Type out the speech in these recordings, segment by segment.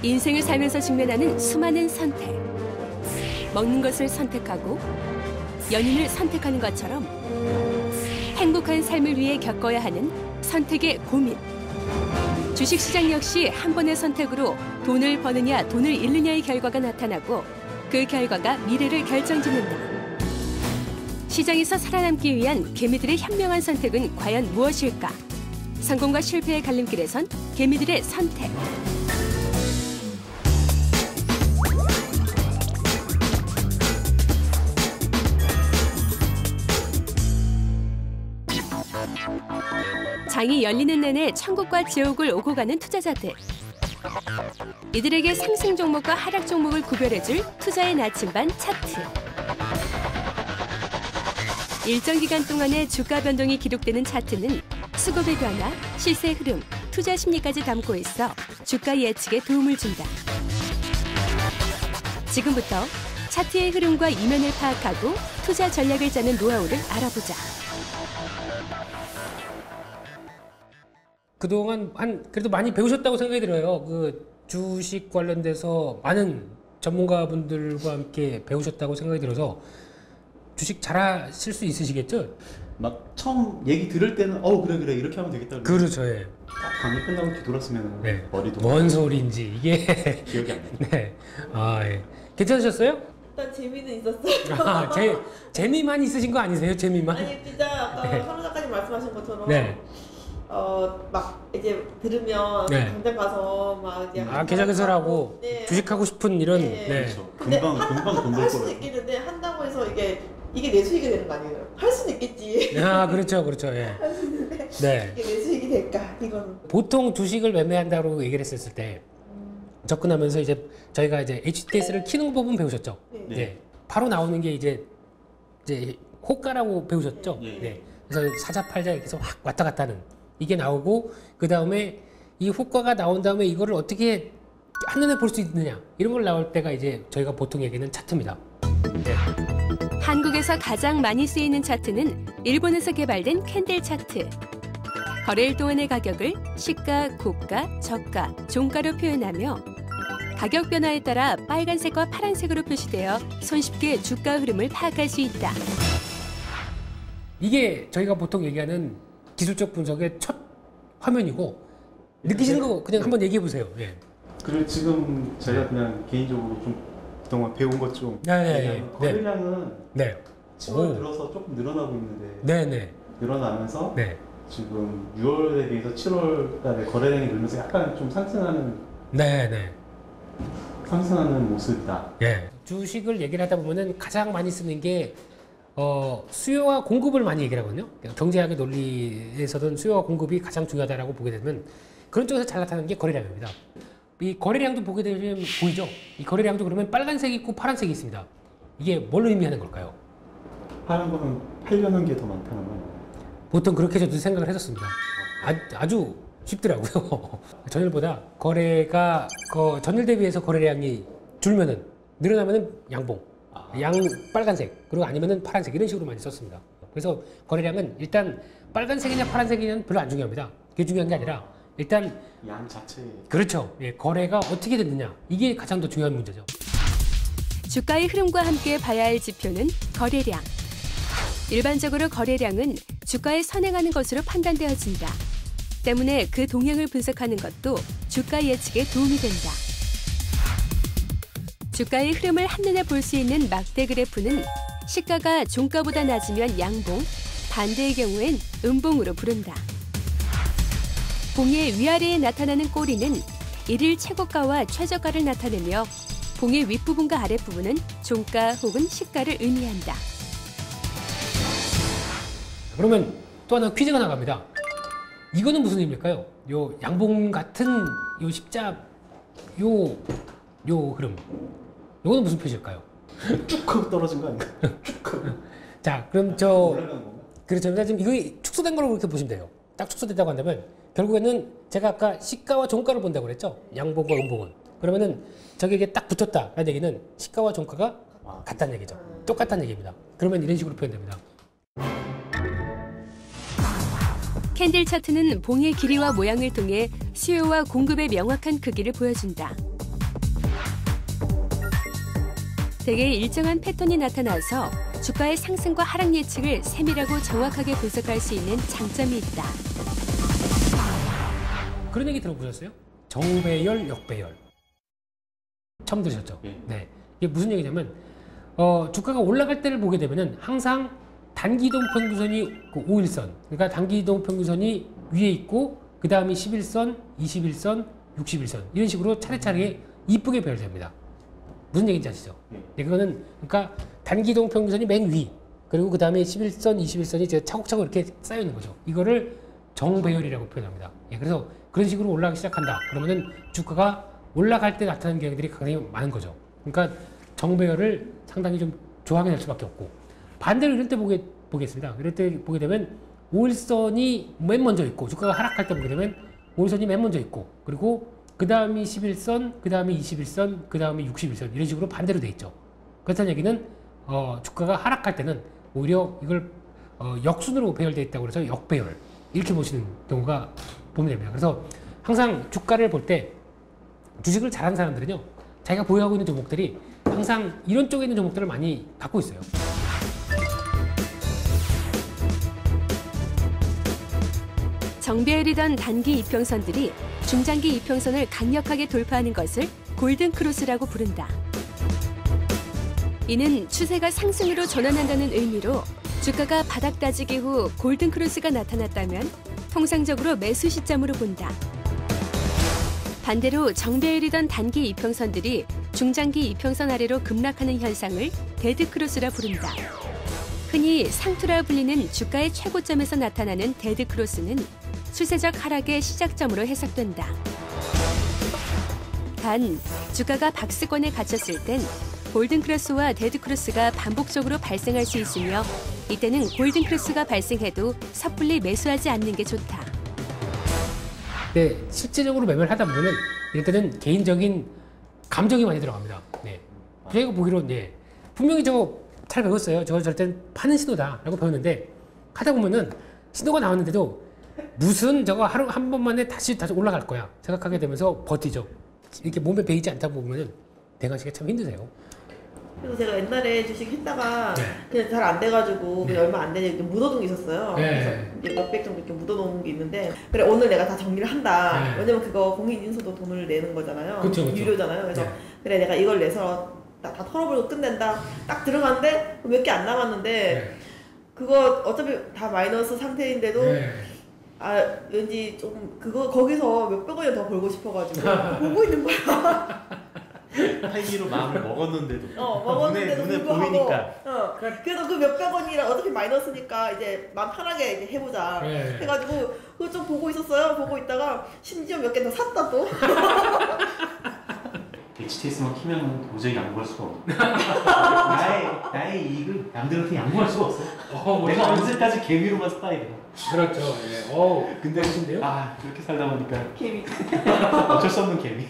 인생을 살면서 직면하는 수많은 선택. 먹는 것을 선택하고 연인을 선택하는 것처럼 행복한 삶을 위해 겪어야 하는 선택의 고민. 주식시장 역시 한 번의 선택으로 돈을 버느냐 돈을 잃느냐의 결과가 나타나고 그 결과가 미래를 결정짓는다. 시장에서 살아남기 위한 개미들의 현명한 선택은 과연 무엇일까? 성공과 실패의 갈림길에선 개미들의 선택. 장이 열리는 내내 천국과 지옥을 오고 가는 투자자들. 이들에게 상승 종목과 하락 종목을 구별해줄 투자의 나침반 차트. 일정 기간 동안의 주가 변동이 기록되는 차트는 수급의 변화, 시세 흐름, 투자 심리까지 담고 있어 주가 예측에 도움을 준다. 지금부터 차트의 흐름과 이면을 파악하고 투자 전략을 짜는 노하우를 알아보자. 그동안 그래도 많이 배우셨다고 생각이 들어요. 그 주식 관련돼서 많은 전문가분들과 함께 배우셨다고 생각이 들어서 주식 잘하실 수 있으시겠죠? 막 처음 얘기 들을 때는 그래 이렇게 하면 되겠다. 그렇죠. 예. 강의 끝나고 뒤돌았으면 네. 머리도 뭔 소리인지 이게 기억이 안 나요. 네. 예. 괜찮으셨어요? 일단 재미는 있었어요. 재미만 있으신 거 아니세요? 재미만? 아니 진짜 아까 네. 하루 작가님 말씀하신 것처럼 네. 막 이제 들으면 네. 당장 가서 막 이제 개설하고 네. 주식하고 싶은 이런 네. 그렇죠. 근데 금방 돈 벌 할 수는 거예요. 있겠는데 한다고 해서 이게 내 수익이 되는 거 아니에요? 할 수는 있겠지. 그렇죠. 예. 할 수 있는데 네. 이게 내 수익이 될까? 이거는 보통 주식을 매매한다고 얘기를 했었을 때 접근하면서 이제 저희가 이제 HTS를 키는 법은 배우셨죠? 네. 네. 바로 나오는 게 이제 호가라고 배우셨죠? 네. 네. 그래서 사자 팔자 이렇게 해서 확 왔다 갔다 하는 이게 나오고 그 다음에 이 호가가 나온 다음에 이거를 어떻게 한눈에 볼 수 있느냐 이런 걸 나올 때가 이제 저희가 보통 얘기하는 차트입니다. 네. 한국에서 가장 많이 쓰이는 차트는 일본에서 개발된 캔들 차트. 거래일 동안의 가격을 시가, 고가, 저가, 종가로 표현하며 가격 변화에 따라 빨간색과 파란색으로 표시되어 손쉽게 주가 흐름을 파악할 수 있다. 이게 저희가 보통 얘기하는 기술적 분석의 첫 화면이고 느끼시는 거 그냥 한번 얘기해 보세요. 예. 그리고 지금 제가 그냥 개인적으로 좀 그동안 배운 것 좀 거래량은 네. 7월 들어서 조금 늘어나고 있는데 네네. 늘어나면서 네. 지금 6월에 비해서 7월 달에 거래량이 늘면서 약간 좀 상승하는 모습이다. 예. 주식을 얘기를 하다 보면은 가장 많이 쓰는 게 수요와 공급을 많이 얘기를 하거든요. 경제학의 논리에서든 수요와 공급이 가장 중요하다라고 보게 되면 그런 쪽에서 잘 나타나는 게 거래량입니다. 이 거래량도 보게 되면 보이죠? 이 거래량도 그러면 빨간색이 있고 파란색이 있습니다. 이게 뭘 의미하는 걸까요? 파란 거는 팔려는 게 더 많다는 거예요. 보통 그렇게 저도 생각을 했었습니다. 아주 쉽더라고요. 전일보다 거래가 전일 대비해서 거래량이 줄면은 늘어나면은 양봉, 빨간색 그리고 아니면은 파란색 이런 식으로 많이 썼습니다. 그래서 거래량은 일단 빨간색이냐 파란색이냐는 별로 안 중요합니다. 그게 중요한 게 아니라 일단 양 자체. 그렇죠. 예, 거래가 어떻게 됐느냐 이게 가장 더 중요한 문제죠. 주가의 흐름과 함께 봐야 할 지표는 거래량. 일반적으로 거래량은 주가에 선행하는 것으로 판단되어진다. 때문에 그 동향을 분석하는 것도 주가 예측에 도움이 된다. 주가의 흐름을 한눈에 볼 수 있는 막대 그래프는 시가가 종가보다 낮으면 양봉, 반대의 경우엔 음봉으로 부른다. 봉의 위아래에 나타나는 꼬리는 일일 최고가와 최저가를 나타내며 봉의 윗부분과 아랫부분은 종가 혹은 시가를 의미한다. 그러면 또 하나 퀴즈가 나갑니다. 이거는 무슨 의미일까요? 요 양봉 같은 요 십자 요 흐름. 요거는 무슨 표시일까요? 쭉 하고 떨어진 거 아닌가? 쭉 하고. 자, 그럼 올라가는 건가? 그렇죠. 지금 이거 축소된 거로 그렇게 보시면 돼요. 딱 축소됐다고 한다면 결국에는 제가 아까 시가와 종가를 본다고 그랬죠? 양봉과 음봉은. 그러면은 저게 딱 붙었다라는 얘기는 시가와 종가가 같다는 얘기죠. 똑같다는 얘기입니다. 그러면 이런 식으로 표현됩니다. 캔들 차트는 봉의 길이와 모양을 통해 수요와 공급의 명확한 크기를 보여준다. 대개 일정한 패턴이 나타나서 주가의 상승과 하락 예측을 세밀하고 정확하게 분석할 수 있는 장점이 있다. 그런 얘기 들어보셨어요? 정배열, 역배열. 처음 들으셨죠? 네. 이게 무슨 얘기냐면 주가가 올라갈 때를 보게 되면은 항상 단기이동 평균선이 그 5일선, 그러니까 단기이동 평균선이 위에 있고 그 다음이 11선, 21선, 61선 이런 식으로 차례차례 이쁘게 배열됩니다. 무슨 얘기인지 아시죠? 네, 그거는 그러니까 단기이동 평균선이 맨 위, 그리고 그 다음에 11선, 21선이 차곡차곡 이렇게 쌓여 있는 거죠. 이거를 정배열이라고 표현합니다. 예, 그래서 그런 식으로 올라가기 시작한다. 그러면은 주가가 올라갈 때 나타나는 경향들이 굉장히 많은 거죠. 그러니까 정배열을 상당히 좀 좋아하게 될 수밖에 없고, 반대로 이럴 때 보겠습니다. 이럴 때 보게 되면 5일선이 맨 먼저 있고, 주가가 하락할 때 보게 되면 5일선이 맨 먼저 있고, 그리고 그 다음이 11선, 그 다음이 21선, 그 다음이 61선 이런 식으로 반대로 돼 있죠. 그렇다는 얘기는 주가가 하락할 때는 오히려 이걸 역순으로 배열되어 있다고 해서 역배열 이렇게 보시는 경우가 보면 됩니다. 그래서 항상 주가를 볼 때 주식을 잘하는 사람들은요, 자기가 보유하고 있는 종목들이 항상 이런 쪽에 있는 종목들을 많이 갖고 있어요. 정배열이던 단기 이평선들이 중장기 이평선을 강력하게 돌파하는 것을 골든크로스라고 부른다. 이는 추세가 상승으로 전환한다는 의미로 주가가 바닥 다지기 후 골든크로스가 나타났다면 통상적으로 매수 시점으로 본다. 반대로 정배열이던 단기 이평선들이 중장기 이평선 아래로 급락하는 현상을 데드크로스라 부른다. 흔히 상투라 불리는 주가의 최고점에서 나타나는 데드크로스는 추세적 하락의 시작점으로 해석된다. 단, 주가가 박스권에 갇혔을 땐 골든크로스와 데드크로스가 반복적으로 발생할 수 있으며 이때는 골든크로스가 발생해도 섣불리 매수하지 않는 게 좋다. 네, 실제적으로 매매를 하다 보면은 이럴 때는 개인적인 감정이 많이 들어갑니다. 네. 제가 보기로 분명히 저거 잘 배웠어요. 저거 절대 파는 신호다라고 배웠는데 하다 보면은 신호가 나왔는데도 무슨 저거 하루 한 번만에 다시 올라갈 거야 생각하게 되면서 버티죠. 이렇게 몸에 배이지 않다 보면은 대가시가 참 힘드세요. 그리고 제가 옛날에 주식 했다가 그냥 잘 안 돼가지고 그냥 얼마 안 되게 묻어둔 게 있었어요. 그래서 이제 몇백 정도 이렇게 묻어놓은 게 있는데, 그래 오늘 내가 다 정리를 한다. 왜냐면 그거 공인인수도 돈을 내는 거잖아요. 그쵸. 유료잖아요. 그래서 그래 내가 이걸 내서 다 털어버리고 끝낸다. 딱 들어갔는데 몇 개 안 남았는데 그거 어차피 다 마이너스 상태인데도 왠지 좀 그거 거기서 몇백 원이 더 벌고 싶어가지고 보고 있는 거야. 팔기로 마음을 먹었는데도 먹었는데도 눈에 불구하고 보이니까 그래도 그 몇백 원이라 어차피 마이너스니까 이제 마음 편하게 이제 해보자 해가지고 그거 좀 보고 있었어요. 보고 있다가 심지어 몇 개 더 샀다 또. HTS만 키면 도저히 양보할 수가 없어. 나의 이익을 남들한테 양보할 수가 없어. 내가 언제까지 개미로만 살아야 돼. 그렇죠. 근데 멋있는데요? 그렇게 살다 보니까 개미. 어쩔 수 없는 개미.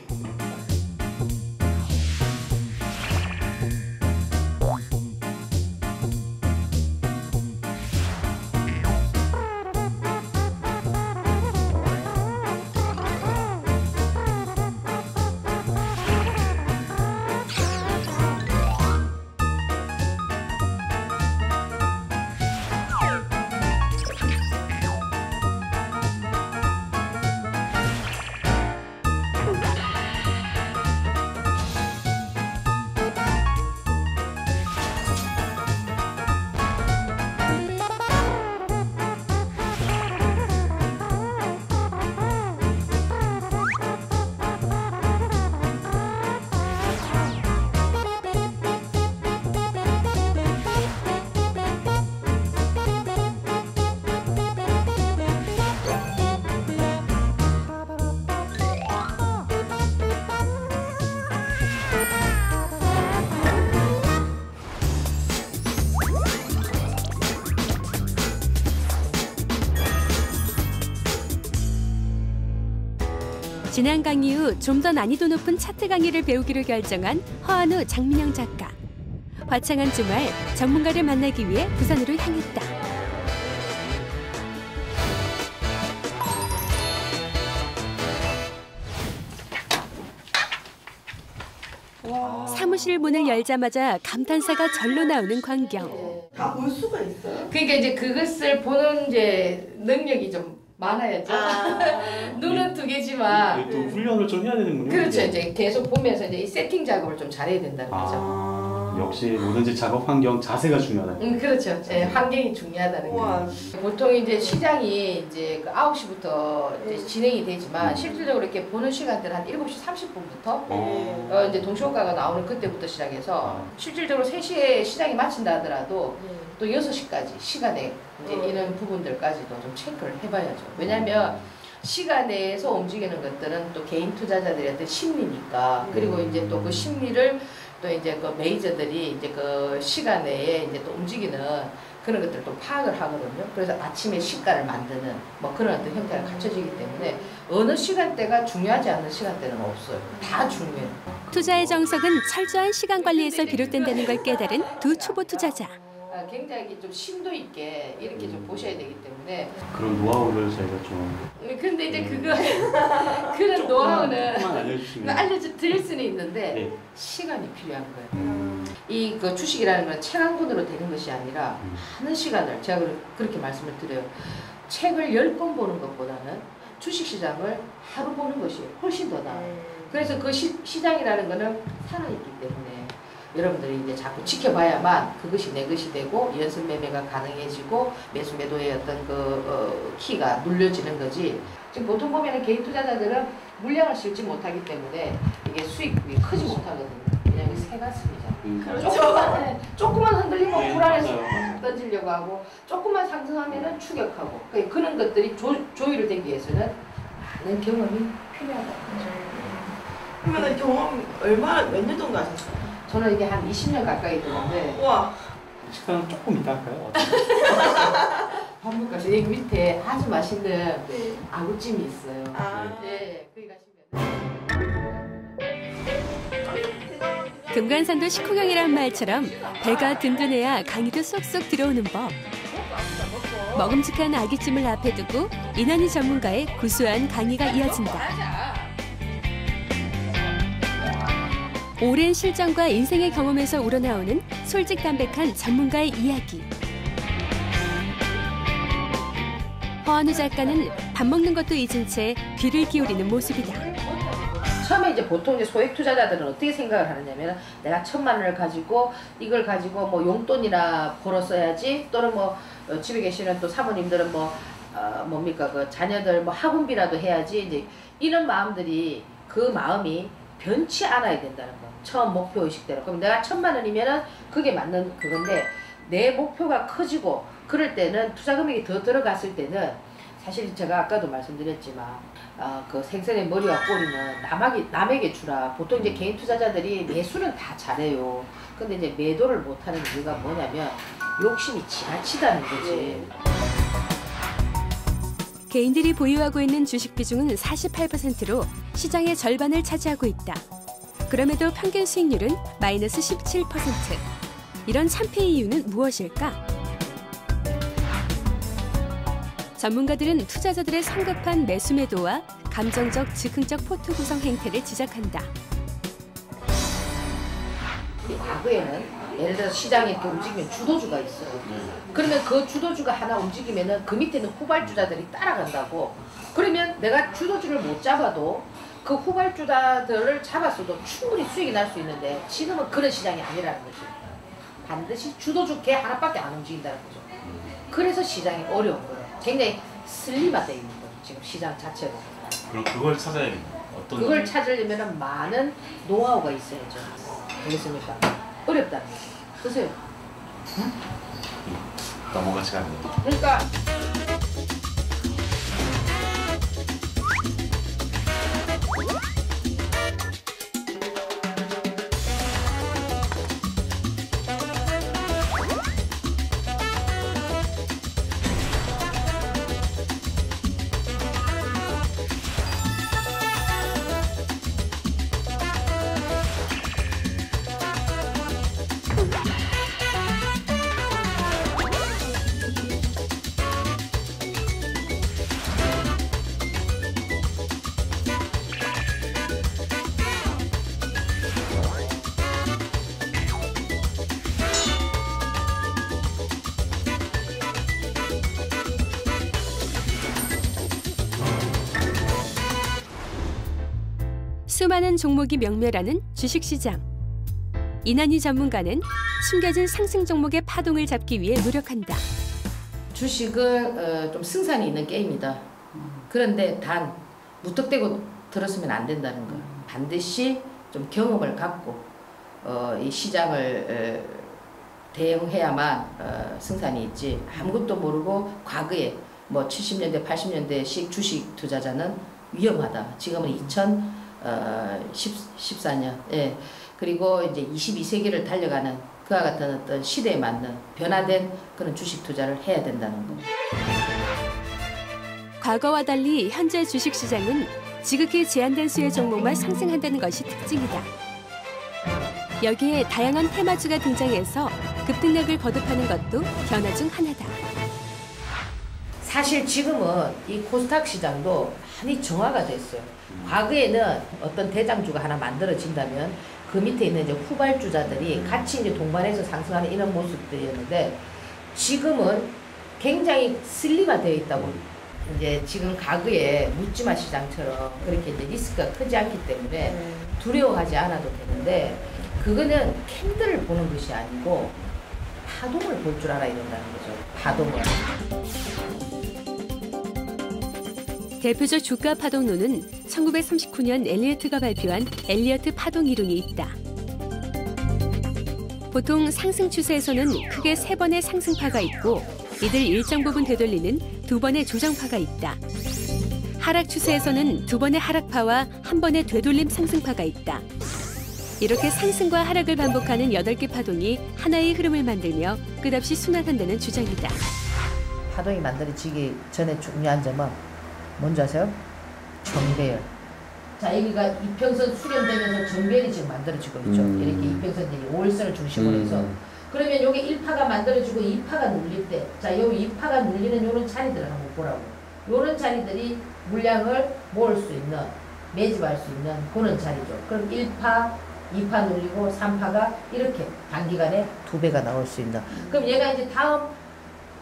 지난 강의 후 좀 더 난이도 높은 차트 강의를 배우기로 결정한 허한우, 장민영 작가. 화창한 주말, 전문가를 만나기 위해 부산으로 향했다. 사무실 문을 열자마자 감탄사가 절로 나오는 광경. 다 볼 수가 있어요. 그러니까 이제 그것을 보는 이제 능력이 좀 많아야죠. 눈은 두 개지만. 또 훈련을 좀 해야 되는군요. 그렇죠. 이제 계속 보면서 이제 이 세팅 작업을 좀 잘해야 된다는 거죠. 역시 뭐든지 작업 환경 자세가 중요하다. 그렇죠. 네, 환경이 중요하다는 거죠. 보통 이제 시장이 이제 그 9시부터 이제 진행이 되지만 실질적으로 이렇게 보는 시간대는 한 7시 30분부터 이제 동시호가가 나오는 그때부터 시작해서 실질적으로 3시에 시장이 마친다 하더라도 또 6시까지 시간에 이제 이런 부분들까지도 좀 체크를 해봐야죠. 왜냐하면 시간 내에서 움직이는 것들은 또 개인 투자자들의 어떤 심리니까 그리고 이제 또 그 심리를 또 이제 그 메이저들이 이제 그 시간 내에 이제 또 움직이는 그런 것들을 또 파악을 하거든요. 그래서 아침에 시가를 만드는 뭐 그런 어떤 형태가 갖춰지기 때문에 어느 시간대가 중요하지 않는 시간대는 없어요. 다 중요해요. 투자의 정석은 철저한 시간 관리에서 비롯된다는 걸 깨달은 두 초보 투자자. 굉장히 좀 심도 있게 이렇게 좀 보셔야 되기 때문에 그런 노하우를 저희가 좀. 근데 이제 그런 노하우는 알려주시면. 알려드릴 수는 있는데 네. 시간이 필요한 거예요. 이 그 주식이라는 건 책 한 권으로 되는 것이 아니라 많은 시간을 제가 그렇게 말씀을 드려요. 책을 10권 보는 것보다는 주식시장을 하루 보는 것이 훨씬 더 나아요. 그래서 그 시장이라는 거는 살아있기 때문에 여러분들이 이제 자꾸 지켜봐야만 그것이 내 것이 되고 연습 매매가 가능해지고 매수 매도의 어떤 키가 눌려지는 거지. 지금 보통 보면은 개인 투자자들은 물량을 실지 못하기 때문에 이게 수익이 크지 못하거든요. 왜냐면 새가 스미잖아. 조금만 흔들리면 불안해서 던지려고 하고 조금만 상승하면은 추격하고 그런 것들이 조율을 되기 위해서는 많은 경험이 필요하다. 그러면 경험 몇 년 정도 하셨어요? 저는 이게 한 20년 가까이 되는데 와. 식사는 조금 이따 할까요? 밥물가서 여기 밑에 아주 맛있는 아구찜이 있어요. 네, 거기 가시면. 금강산도 식후경이란 말처럼 배가 든든해야 강의도 쏙쏙 들어오는 법. 먹음직한 아귀찜을 앞에 두고 이난희 전문가의 구수한 강의가 이어진다. 오랜 실전과 인생의 경험에서 우러나오는 솔직담백한 전문가의 이야기. 허한우 작가는 밥 먹는 것도 잊은 채 귀를 기울이는 모습이다. 처음에 이제 보통 이제 소액 투자자들은 어떻게 생각을 하느냐면 내가 1,000만 원을 가지고 이걸 가지고 뭐 용돈이나 벌었어야지 또는 뭐 집에 계시는 또 사모님들은 뭡니까 그 자녀들 뭐 학원비라도 해야지 이제 이런 마음들이 그 마음이 변치 않아야 된다는 거. 처음 목표 의식대로. 그럼 내가 1,000만 원이면은 그게 맞는 그건데 내 목표가 커지고 그럴 때는 투자 금액이 더 들어갔을 때는 사실 제가 아까도 말씀드렸지만 그 생선의 머리와 꼬리는 남에게 주라. 보통 이제 개인 투자자들이 매수는 다 잘해요. 근데 이제 매도를 못하는 이유가 뭐냐면 욕심이 지나치다는 거지. 개인들이 보유하고 있는 주식 비중은 48%로 시장의 절반을 차지하고 있다. 그럼에도 평균 수익률은 마이너스 17%. 이런 참패의 이유는 무엇일까? 전문가들은 투자자들의 성급한 매수 매도와 감정적 즉흥적 포트 구성 행태를 지적한다. 과거에는 예를 들어서 시장이 이렇게 움직이면 주도주가 있어요. 그러면 그 주도주가 하나 움직이면은 그 밑에는 후발주자들이 따라간다고. 그러면 내가 주도주를 못 잡아도 그 후발주자들을 잡았어도 충분히 수익이 날 수 있는데 지금은 그런 시장이 아니라는 거죠. 반드시 주도주 개 하나밖에 안 움직인다는 거죠. 그래서 시장이 어려운 거예요. 굉장히 슬림화되어 있는 거죠. 지금 시장 자체가. 그럼 그걸 찾아야겠네요. 그걸 찾으려면 많은 노하우가 있어야죠. 되겠습니까? 어렵다는 거죠. 드세요. 응? 넘어가지가 않네요. 그러니까 수많은 종목이 명멸하는 주식시장. 이난희 전문가는 숨겨진 상승 종목의 파동을 잡기 위해 노력한다. 주식은 좀 승산이 있는 게임이다. 그런데 단 무턱대고 들었으면 안 된다는 거. 반드시 좀 경험을 갖고 이 시장을 대응해야만 승산이 있지. 아무것도 모르고 과거에 뭐 70년대, 80년대식 주식 투자자는 위험하다. 지금은 2014년. 예. 그리고 이제 22세기를 달려가는 그와 같은 어떤 시대에 맞는 변화된 그런 주식 투자를 해야 된다는 거. 과거와 달리 현재 주식시장은 지극히 제한된 수의 종목만 상승한다는 것이 특징이다. 여기에 다양한 테마주가 등장해서 급등락을 거듭하는 것도 변화 중 하나다. 사실 지금은 이 코스닥 시장도 많이 정화가 됐어요. 과거에는 어떤 대장주가 하나 만들어진다면 그 밑에 있는 이제 후발주자들이 같이 이제 동반해서 상승하는 이런 모습들이었는데 지금은 굉장히 슬림화되어 있다고. 이제 지금 과거에 묻지마 시장처럼 그렇게 이제 리스크가 크지 않기 때문에 두려워하지 않아도 되는데 그거는 캔들을 보는 것이 아니고 파동을 볼 줄 알아야 된다는 거죠. 파동을. 대표적 주가 파동론은 1939년 엘리어트가 발표한 엘리어트 파동 이론이 있다. 보통 상승 추세에서는 크게 3번의 상승파가 있고 이들 일정 부분 되돌리는 2번의 조정파가 있다. 하락 추세에서는 2번의 하락파와 1번의 되돌림 상승파가 있다. 이렇게 상승과 하락을 반복하는 8개 파동이 하나의 흐름을 만들며 끝없이 순환한다는 주장이다. 파동이 만들어지기 전에 중요한 점은 뭔지 아세요? 정배열. 자, 여기가 이평선 수렴되면서 정배열이 지금 만들어지고 있죠. 이렇게 이평선들이 5일선을 중심으로 해서. 그러면 요게 1파가 만들어지고 2파가 눌릴 때, 자, 요 2파가 눌리는 요런 자리들을 한번 보라고. 요런 자리들이 물량을 모을 수 있는, 매집할 수 있는 그런 자리죠. 그럼 1파, 2파 눌리고 3파가 이렇게 단기간에 2배가 나올 수 있는. 그럼 얘가 이제 다음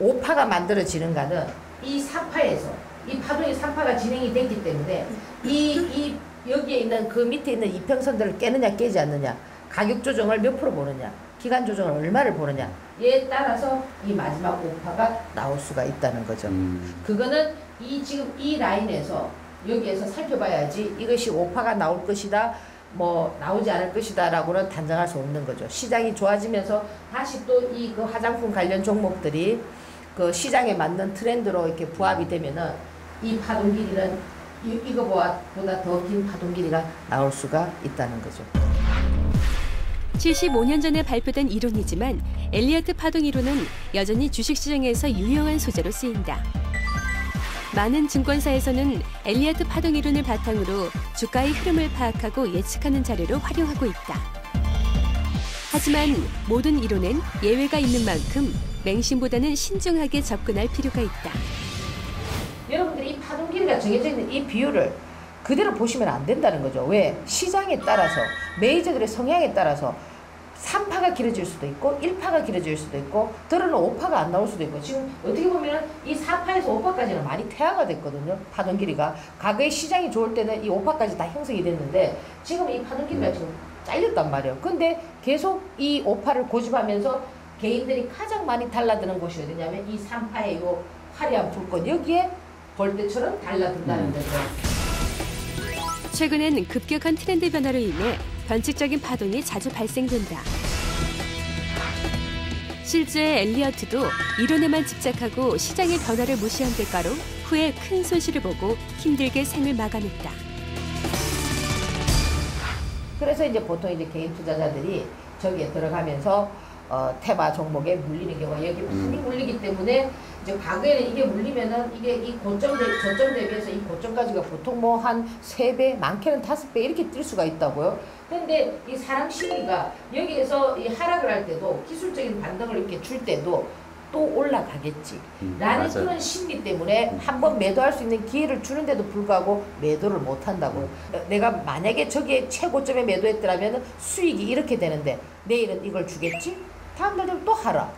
5파가 만들어지는가는 이 4파에서 이 파동이 3파가 진행이 됐기 때문에 이 여기에 있는 그 밑에 있는 이평선들을 깨느냐 깨지 않느냐, 가격 조정을 몇 프로 보느냐, 기간 조정을 얼마를 보느냐에 따라서 이 마지막 5파가 나올 수가 있다는 거죠. 그거는 지금 이 라인에서 여기에서 살펴봐야지 이것이 5파가 나올 것이다, 뭐 나오지 않을 것이다 라고는 단정할 수 없는 거죠. 시장이 좋아지면서 다시 또 이 그 화장품 관련 종목들이 그 시장에 맞는 트렌드로 이렇게 부합이 되면은 이 파동 길이는 이거보다 더 긴 파동 길이가 나올 수가 있다는 거죠. 75년 전에 발표된 이론이지만 엘리어트 파동 이론은 여전히 주식시장에서 유용한 소재로 쓰인다. 많은 증권사에서는 엘리어트 파동 이론을 바탕으로 주가의 흐름을 파악하고 예측하는 자료로 활용하고 있다. 하지만 모든 이론엔 예외가 있는 만큼 맹신보다는 신중하게 접근할 필요가 있다. 여러분들이 이 파동 길이가 정해져 있는 이 비율을 그대로 보시면 안 된다는 거죠. 왜? 시장에 따라서, 메이저들의 성향에 따라서 3파가 길어질 수도 있고 1파가 길어질 수도 있고 더러는 5파가 안 나올 수도 있고, 지금 어떻게 보면 이 4파에서 5파까지는 많이 퇴화가 됐거든요. 파동 길이가. 과거에 시장이 좋을 때는 이 5파까지 다 형성이 됐는데 지금 이 파동 길이가 지금 잘렸단 말이에요. 근데 계속 이 5파를 고집하면서 개인들이 가장 많이 달라드는 곳이 어디냐면 이 3파의 요 화려한 불꽃, 여기에 벌떼처럼 달라든다는 거죠. 최근엔 급격한 트렌드 변화로 인해 변칙적인 파동이 자주 발생된다. 실제 엘리어트도 이론에만 집착하고 시장의 변화를 무시한 대가로 후에 큰 손실을 보고 힘들게 생을 마감했다. 그래서 이제 보통 이제 개인 투자자들이 저기에 들어가면서 테마 종목에 물리는 경우가 여기 많이 물리기 때문에 이제 과거에는 이게 물리면은 이게 이 고점 저점 대비해서 이 고점까지가 보통 뭐 한 3배, 많게는 5배 이렇게 뛸 수가 있다고요. 근데 이 사람 심리가 여기에서 이 하락을 할 때도 기술적인 반등을 이렇게 줄 때도 또 올라가겠지 라는 그런 심리 때문에 한번 매도할 수 있는 기회를 주는데도 불구하고 매도를 못 한다고요. 내가 만약에 저기에 최고점에 매도했더라면 수익이 이렇게 되는데 내일은 이걸 주겠지? 다음 날 되면 또 하라.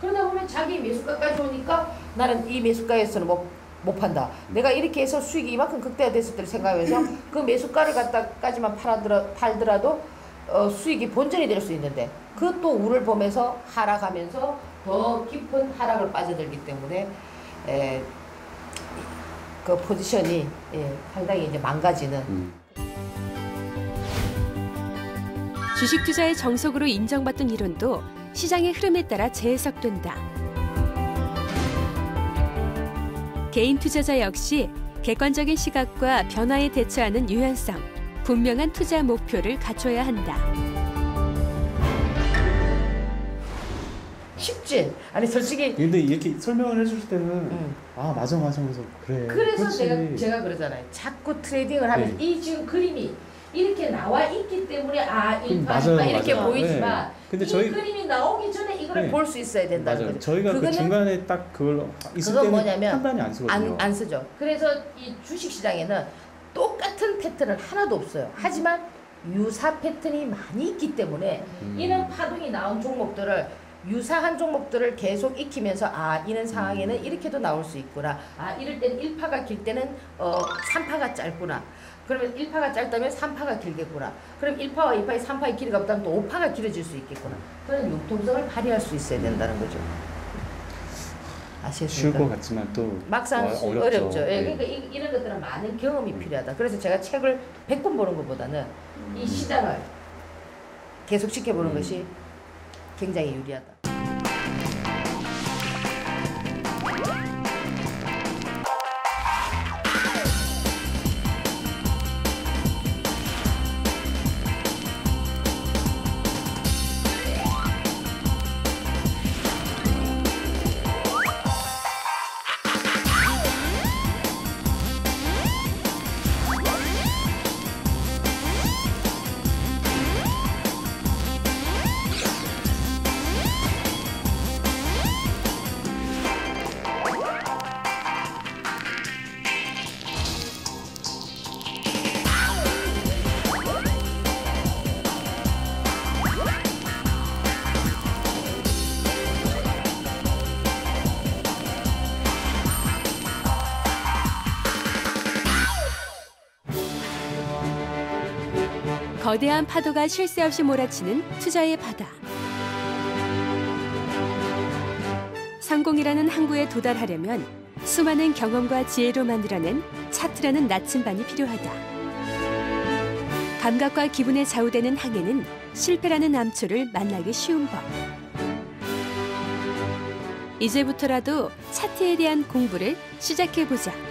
그러다 보면 자기 매수가까지 오니까 나는 이 매수가에서는 뭐 못 판다. 내가 이렇게 해서 수익이 이만큼 극대화됐을 때를 생각하면서 그 매수가를 갖다까지만 팔더라도 수익이 본전이 될 수 있는데 그 또 우를 보면서 하락하면서 더 깊은 하락을 빠져들기 때문에 그 포지션이 상당히 이제 망가지는. 주식 투자의 정석으로 인정받던 이론도 시장의 흐름에 따라 재해석된다. 개인 투자자 역시 객관적인 시각과 변화에 대처하는 유연성, 분명한 투자 목표를 갖춰야 한다. 쉽지? 아니 솔직히 근데 이렇게 설명을 해줄 때는 아 맞아 하면서 그래. 그래서 그렇지. 제가 그러잖아요. 자꾸 트레이딩을 하면서 이 지금 그림이 이렇게 나와 있기 때문에 일파 이렇게 맞아요. 보이지만 근데 이 저희 그림이 나오기 전에 이걸 볼 수 있어야 된다는 맞아요. 거죠. 저희가 그 중간에 딱 그걸 있을 때는 뭐냐면 판단이 안 쓰거든요. 안 쓰죠. 그래서 이 주식 시장에는 똑같은 패턴은 하나도 없어요. 하지만 유사 패턴이 많이 있기 때문에 이런 파동이 나온 종목들을 유사한 종목들을 계속 익히면서 이런 상황에는 이렇게도 나올 수 있구나. 이럴 때는 1파가 길 때는 3파가 짧구나. 그러면 1파가 짧다면 3파가 길겠구나. 그럼 1파와 2파의 3파의 길이가 없다면 또 5파가 길어질 수 있겠구나. 그런 융통성을 발휘할 수 있어야 된다는 거죠. 아시겠습니까? 쉬울 것 같지만 또 막상 어렵죠. 그러니까 이런 것들은 많은 경험이 필요하다. 그래서 제가 책을 100권 보는 것보다는 이 시장을 계속 지켜보는 것이 굉장히 유리하다. 거대한 파도가 쉴 새 없이 몰아치는 투자의 바다. 성공이라는 항구에 도달하려면 수많은 경험과 지혜로 만들어낸 차트라는 나침반이 필요하다. 감각과 기분에 좌우되는 항해는 실패라는 암초를 만나기 쉬운 법. 이제부터라도 차트에 대한 공부를 시작해보자.